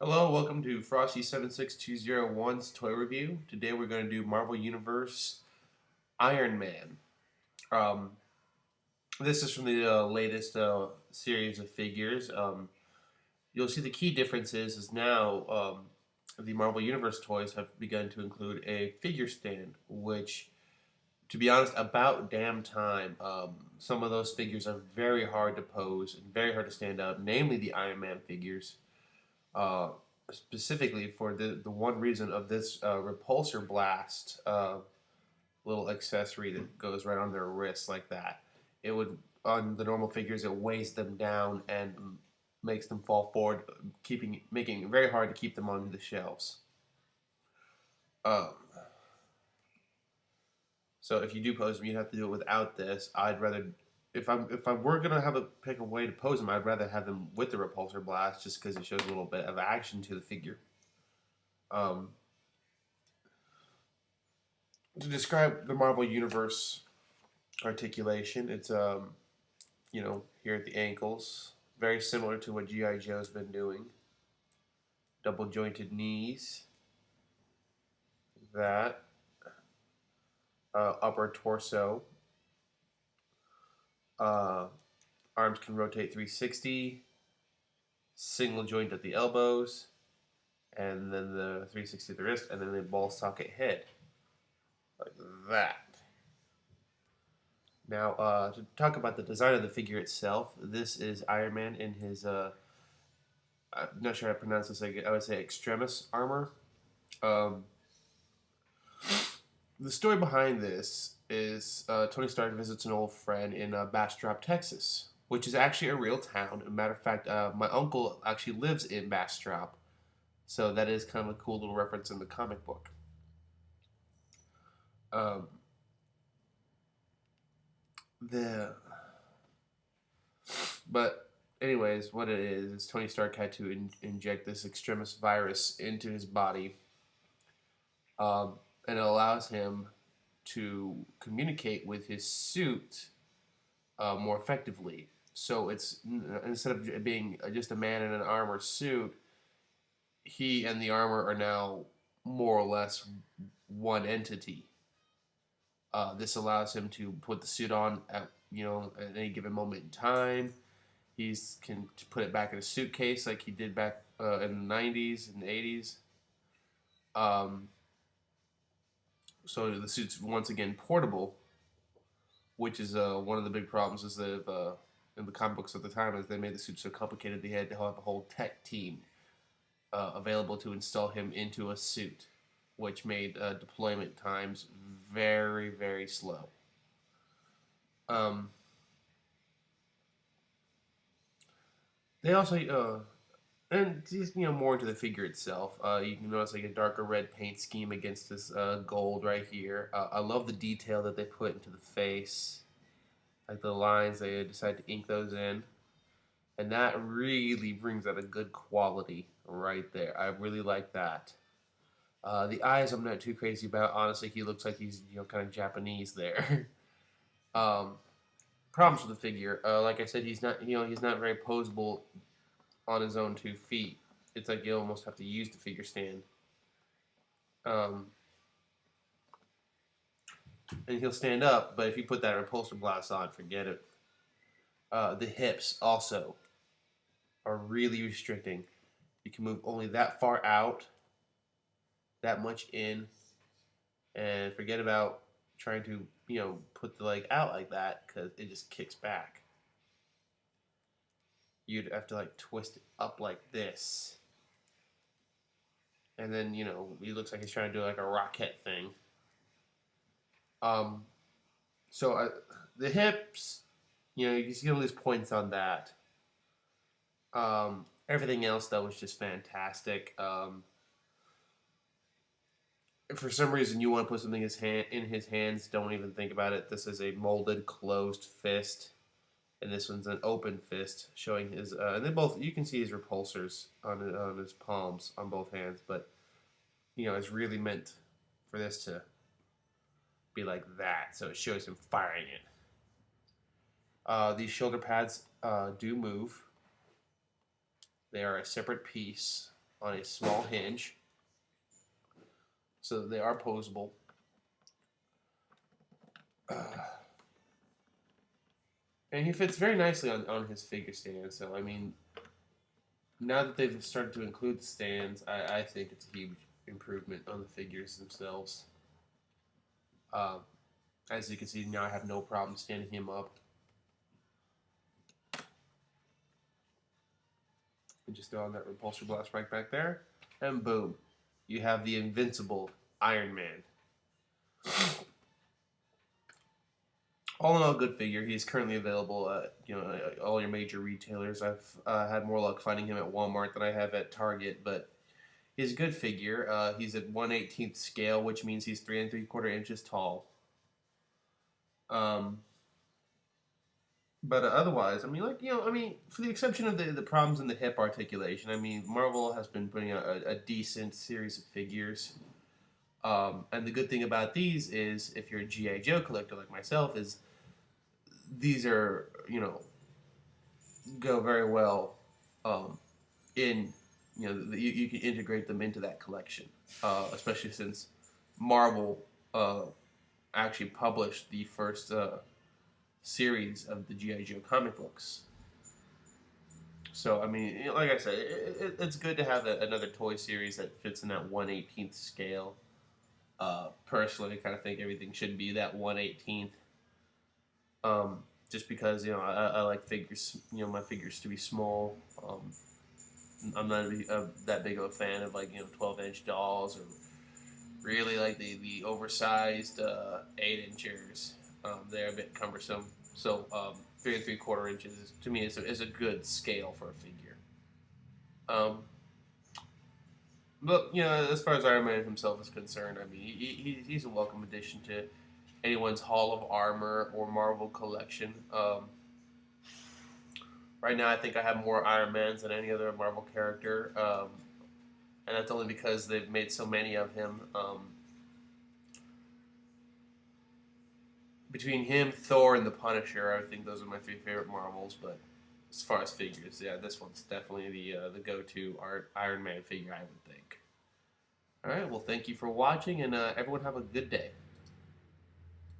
Hello, welcome to Frosty76201's Toy Review. Today we're going to do Marvel Universe Iron Man. Um, this is from the latest series of figures. You'll see the key differences is now the Marvel Universe toys have begun to include a figure stand, which, to be honest, about damn time. Some of those figures are very hard to pose and very hard to stand up, namely the Iron Man figures. uh, Specifically for the one reason of this repulsor blast little accessory that goes right on their wrists like that. It would, on the normal figures, it weighs them down and makes them fall forward, making it very hard to keep them on the shelves. Um, so if you do pose them, you have to do it without this. I'd rather, if I were gonna have a pick a way to pose them, I'd rather have them with the repulsor blast, just because it shows a little bit of action to the figure. Um, to describe the Marvel Universe articulation, it's here at the ankles, very similar to what GI Joe's been doing. Double jointed knees, that upper torso. Uh, Arms can rotate 360. Single joint at the elbows, and then the 360 at the wrist, and then the ball socket head, like that. Now, to talk about the design of the figure itself, this is Iron Man in his, I'm not sure how to pronounce this, I would say extremis armor. Um, the story behind this is Tony Stark visits an old friend in Bastrop, Texas, which is actually a real town. As a matter of fact, my uncle actually lives in Bastrop, so that is kind of a cool little reference in the comic book. Um, the But anyways, what it is Tony Stark had to inject this extremis virus into his body, and it allows him to communicate with his suit more effectively. So it's instead of being just a man in an armor suit, he and the armor are now more or less one entity. This allows him to put the suit on at any given moment in time. He can put it back in a suitcase like he did back in the 90s and 80s. Um, so the suit's once again portable, which is one of the big problems is that in the comic books at the time is they made the suit so complicated they had to have a whole tech team available to install him into a suit, which made deployment times very, very slow. Um, they also and just more into the figure itself. You can notice like a darker red paint scheme against this gold right here. I love the detail that they put into the face, like the lines they decide to ink those in, and that really brings out a good quality right there. I really like that. The eyes I'm not too crazy about. Honestly, he looks like he's kind of Japanese there. um, Problems with the figure. Like I said, he's not very posable on his own 2 feet. It's like you almost have to use the figure stand. Um, and he'll stand up, but if you put that repulsor blast on, forget it. The hips also are really restricting. You can move only that far out, that much in, and forget about trying to put the leg out like that because it just kicks back. You'd have to like twist it up like this, and then he looks like he's trying to do like a rocket thing. Um, so the hips, you can see all these points on that. Everything else though was just fantastic. If for some reason you want to put something in his hands, don't even think about it. This is a molded closed fist, and this one's an open fist, showing his. And they both you can see his repulsors on his palms on both hands, but it's really meant for this to be like that, so it shows him firing it. These shoulder pads do move. They are a separate piece on a small hinge, so that they are posable. And he fits very nicely on his figure stand. So, I mean, now that they've started to include the stands, I think it's a huge improvement on the figures themselves. Um, as you can see, now I have no problem standing him up. And just throw on that repulsor blast right back there, and boom, you have the invincible Iron Man. All in all, good figure. He's currently available at all your major retailers. I've had more luck finding him at Walmart than I have at Target, but he's a good figure. He's at 1/18th scale, which means he's 3 3/4 inches tall. But otherwise, I mean, for the exception of the problems in the hip articulation, I mean, Marvel has been putting out a decent series of figures. And the good thing about these is, if you're a G.I. Joe collector like myself, is these are, go very well in, you can integrate them into that collection, especially since Marvel actually published the first series of the G.I. Joe comic books. So, I mean, like I said, it's good to have another toy series that fits in that 1/18th scale. Personally, I kind of think everything should be that 1/18th. Just because, I like figures, my figures to be small. I'm not that big of a fan of 12-inch dolls, or really like the oversized 8-inchers. They're a bit cumbersome. So 3 3/4 inches to me is a good scale for a figure. But as far as Iron Man himself is concerned, I mean, he's a welcome addition to anyone's Hall of Armor or Marvel collection. Right now, I think I have more Iron Mans than any other Marvel character, and that's only because they've made so many of him. Between him, Thor, and the Punisher, I think those are my 3 favorite Marvels. But as far as figures, yeah, this one's definitely the go-to Iron Man figure, I would think. All right, well, thank you for watching, and everyone have a good day.